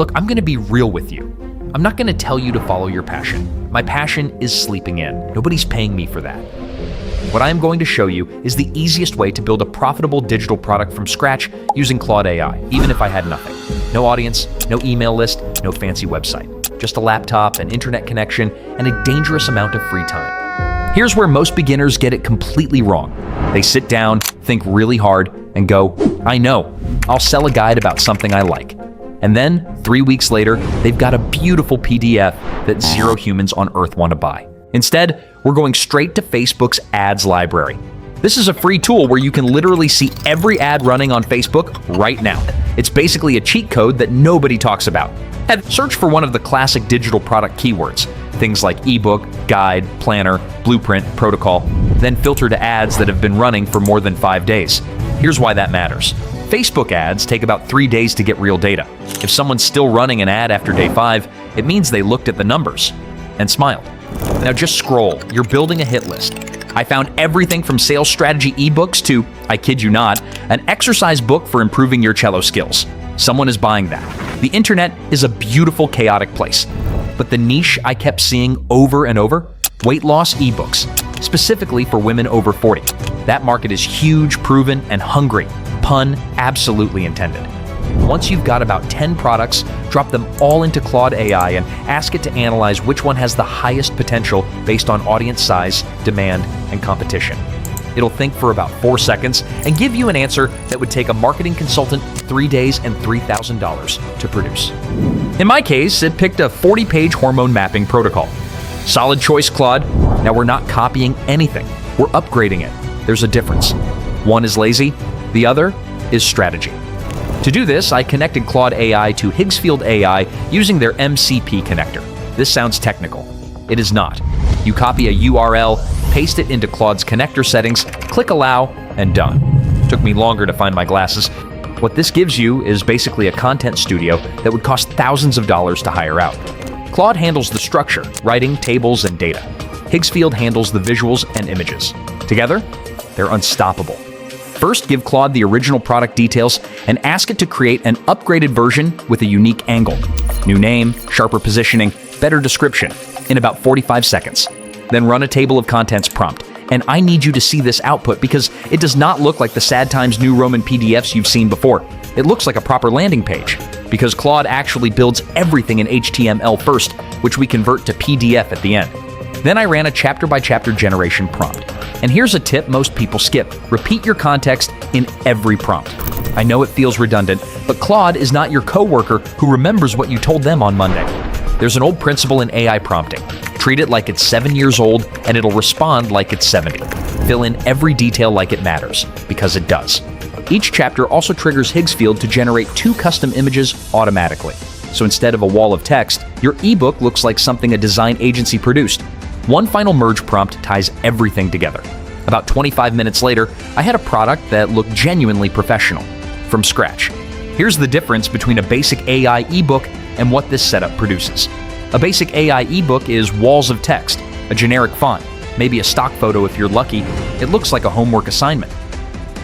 Look, I'm going to be real with you. I'm not going to tell you to follow your passion. My passion is sleeping in. Nobody's paying me for that. What I am going to show you is the easiest way to build a profitable digital product from scratch using Claude AI, even if I had nothing. No audience, no email list, no fancy website. Just a laptop, an internet connection, and a dangerous amount of free time. Here's where most beginners get it completely wrong. They sit down, think really hard, and go, I know, I'll sell a guide about something I like. And then, 3 weeks later, they've got a beautiful PDF that 0 humans on Earth want to buy. Instead, we're going straight to Facebook's ads library. This is a free tool where you can literally see every ad running on Facebook right now. It's basically a cheat code that nobody talks about. Search for one of the classic digital product keywords, things like ebook, guide, planner, blueprint, protocol, then filter to ads that have been running for more than 5 days. Here's why that matters. Facebook ads take about 3 days to get real data. If someone's still running an ad after day 5, it means they looked at the numbers and smiled. Now just scroll. You're building a hit list. I found everything from sales strategy ebooks to, I kid you not, an exercise book for improving your cello skills. Someone is buying that. The internet is a beautiful, chaotic place. But the niche I kept seeing over and over, weight loss ebooks, specifically for women over 40. That market is huge, proven, and hungry. Pun absolutely intended. Once you've got about 10 products, drop them all into Claude AI and ask it to analyze which one has the highest potential based on audience size, demand, and competition. It'll think for about 4 seconds and give you an answer that would take a marketing consultant 3 days and $3,000 to produce. In my case, it picked a 40-page hormone mapping protocol. Solid choice, Claude. Now we're not copying anything. We're upgrading it. There's a difference. One is lazy, the other is strategy. To do this, I connected Claude AI to Higgsfield AI using their MCP connector. This sounds technical. It is not. You copy a URL, paste it into Claude's connector settings, click allow, and done. Took me longer to find my glasses. What this gives you is basically a content studio that would cost thousands of dollars to hire out. Claude handles the structure, writing, tables, and data. Higgsfield handles the visuals and images. Together, they're unstoppable. First, give Claude the original product details and ask it to create an upgraded version with a unique angle. New name, sharper positioning, better description, in about 45 seconds. Then run a table of contents prompt. And I need you to see this output because it does not look like the Sad Times New Roman PDFs you've seen before. It looks like a proper landing page because Claude actually builds everything in HTML first, which we convert to PDF at the end. Then I ran a chapter-by-chapter generation prompt. And here's a tip most people skip. Repeat your context in every prompt. I know it feels redundant, but Claude is not your coworker who remembers what you told them on Monday. There's an old principle in AI prompting. Treat it like it's 7 years old, and it'll respond like it's 70. Fill in every detail like it matters, because it does. Each chapter also triggers Higgsfield to generate 2 custom images automatically. So instead of a wall of text, your ebook looks like something a design agency produced. One final merge prompt ties everything together. About 25 minutes later, I had a product that looked genuinely professional, from scratch. Here's the difference between a basic AI ebook and what this setup produces. A basic AI ebook is walls of text, a generic font, maybe a stock photo if you're lucky. It looks like a homework assignment.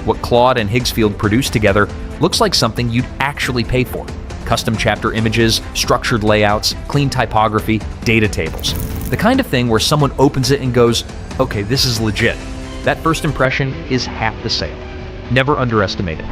What Claude and Higgsfield produce together looks like something you'd actually pay for. Custom chapter images, structured layouts, clean typography, data tables. The kind of thing where someone opens it and goes, okay, this is legit. That first impression is half the sale. Never underestimate it.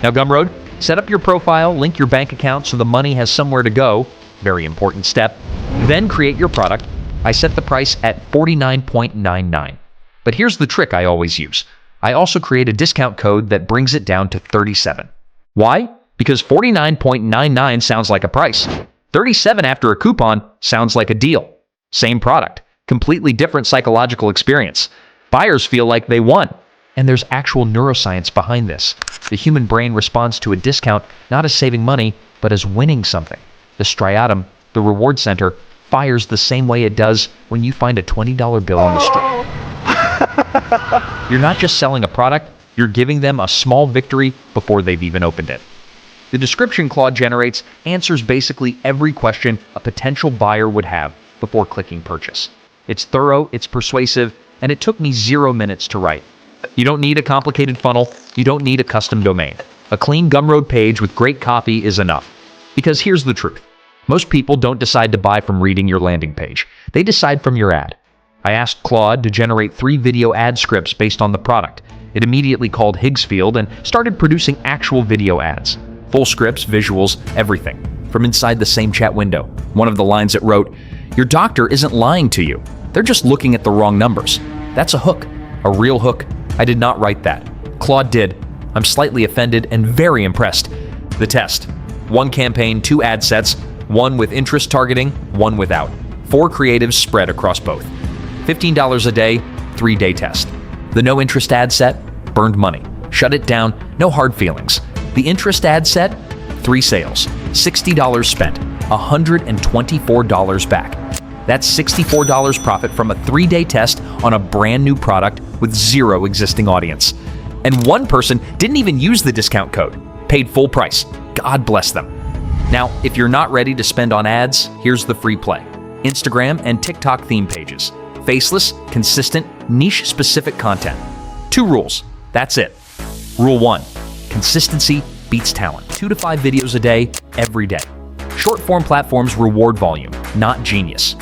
Now Gumroad, set up your profile, link your bank account so the money has somewhere to go. Very important step. Then create your product. I set the price at $49.99. But here's the trick I always use. I also create a discount code that brings it down to $37. Why? Because $49.99 sounds like a price. $37 after a coupon sounds like a deal. Same product, completely different psychological experience. Buyers feel like they won. And there's actual neuroscience behind this. The human brain responds to a discount not as saving money, but as winning something. The striatum, the reward center, fires the same way it does when you find a $20 bill on the street. You're not just selling a product, you're giving them a small victory before they've even opened it. The description Claude generates answers basically every question a potential buyer would have before clicking purchase. It's thorough, it's persuasive, and it took me 0 minutes to write. You don't need a complicated funnel, you don't need a custom domain. A clean Gumroad page with great copy is enough. Because here's the truth. Most people don't decide to buy from reading your landing page. They decide from your ad. I asked Claude to generate 3 video ad scripts based on the product. It immediately called Higgsfield and started producing actual video ads. Full scripts, visuals, everything. From inside the same chat window. One of the lines it wrote, "Your doctor isn't lying to you. They're just looking at the wrong numbers." That's a hook. A real hook. I did not write that. Claude did. I'm slightly offended and very impressed. The test. 1 campaign, 2 ad sets, 1 with interest targeting, 1 without. 4 creatives spread across both. $15 a day, 3-day test. The no interest ad set, burned money. Shut it down, no hard feelings. The interest ad set, 3 sales, $60 spent, $124 back. That's $64 profit from a 3-day test on a brand new product with 0 existing audience. And 1 person didn't even use the discount code, paid full price. God bless them. Now, if you're not ready to spend on ads, here's the free play. Instagram and TikTok theme pages. Faceless, consistent, niche-specific content. 2 rules. That's it. Rule 1. Consistency beats talent. 2 to 5 videos a day, every day. Short-form platforms reward volume, not genius.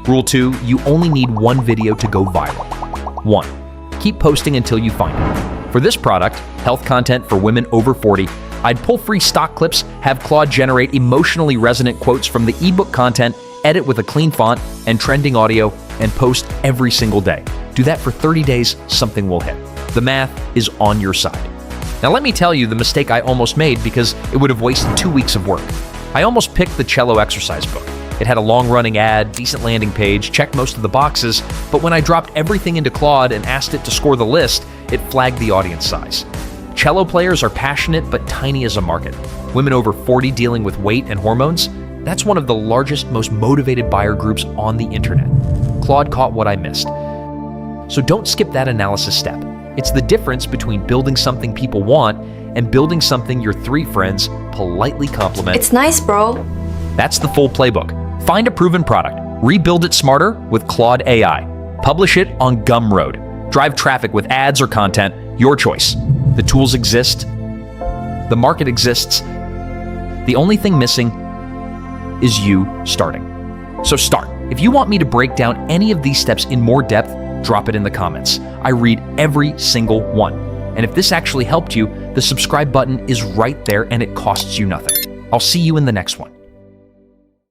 Rule 2. You only need 1 video to go viral. 1. Keep posting until you find it. For this product, health content for women over 40, I'd pull free stock clips, have Claude generate emotionally resonant quotes from the ebook content, edit with a clean font and trending audio, and post every single day. Do that for 30 days, something will hit. The math is on your side. Now let me tell you the mistake I almost made because it would have wasted 2 weeks of work. I almost picked the cello exercise book. It had a long-running ad, decent landing page, checked most of the boxes, but when I dropped everything into Claude and asked it to score the list, it flagged the audience size. Cello players are passionate but tiny as a market. Women over 40 dealing with weight and hormones, that's one of the largest, most motivated buyer groups on the internet. Claude caught what I missed. So don't skip that analysis step. It's the difference between building something people want and building something your 3 friends politely compliment. It's nice, bro. That's the full playbook. Find a proven product, rebuild it smarter with Claude AI. Publish it on Gumroad. Drive traffic with ads or content, your choice. The tools exist. The market exists. The only thing missing is you starting. So start. If you want me to break down any of these steps in more depth, drop it in the comments. I read every single one. And if this actually helped you, the subscribe button is right there and it costs you nothing. I'll see you in the next one.